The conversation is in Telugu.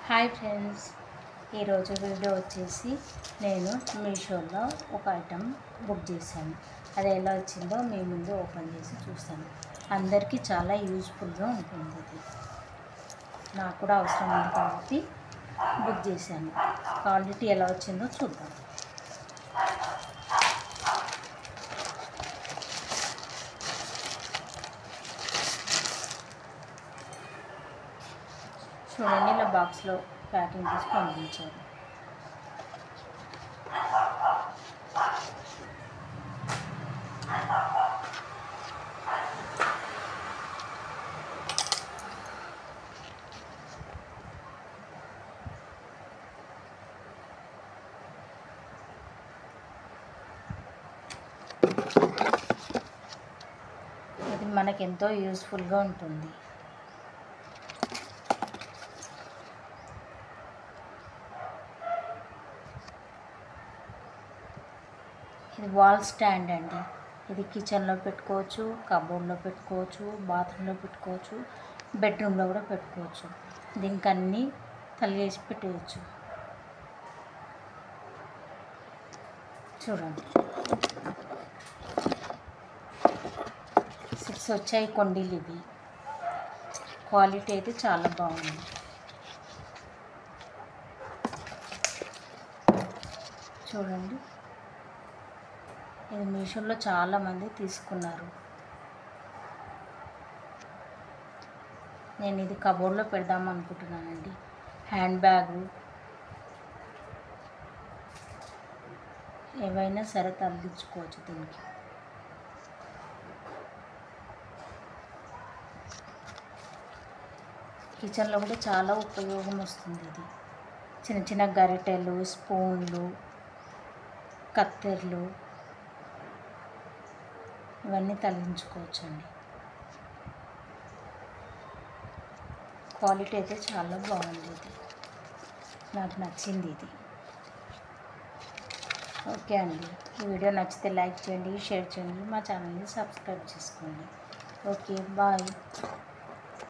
హాయ్ ఫ్రెండ్స్, ఈరోజు వీడియో వచ్చేసి నేను మీషోలో ఒక ఐటెం బుక్ చేశాను. అది ఎలా వచ్చిందో మీ ముందు ఓపెన్ చేసి చూస్తాను. అందరికీ చాలా యూజ్ఫుల్గా ఉంటుంది. ఇది నాకు కూడా అవసరం ఉంది కాబట్టి బుక్ చేశాను. క్వాలిటీ ఎలా వచ్చిందో చూద్దాం. చూడండి, ఇలా బాక్స్లో ప్యాకింగ్ చేసి పంపించారు. ఇది మనకెంతో యూస్ఫుల్గా ఉంటుంది. ఇది వాల్ స్టాండ్ అండి. ఇది కిచెన్లో పెట్టుకోవచ్చు, కబోర్డ్లో పెట్టుకోవచ్చు, బాత్రూంలో పెట్టుకోవచ్చు, బెడ్రూమ్లో కూడా పెట్టుకోవచ్చు. దీనికి అన్నీ తలిగేసి పెట్టవచ్చు. చూడండి, 6 వచ్చాయి కొండీలు. ఇవి క్వాలిటీ అయితే చాలా బాగుంది. చూడండి, ఇది మీషోలో చాలామంది తీసుకున్నారు. నేను ఇది కబోర్డ్లో పెడదాం అనుకుంటున్నానండి. హ్యాండ్ బ్యాగు ఏవైనా సరే తగిలించుకోవచ్చు దీనికి. కిచెన్లో కూడా చాలా ఉపయోగం వస్తుంది. ఇది చిన్న చిన్న గరిటెలు, స్పూన్లు, కత్తెరలు ఇవన్నీ తగిలించుకోవచ్చండి. క్వాలిటీ అయితే చాలా బాగుంది. ఇది నాకు నచ్చింది. ఇది ఓకే అండి. ఈ వీడియో నచ్చితే లైక్ చేయండి, షేర్ చేయండి, మా ఛానల్ని సబ్స్క్రైబ్ చేసుకోండి. Okay, bye.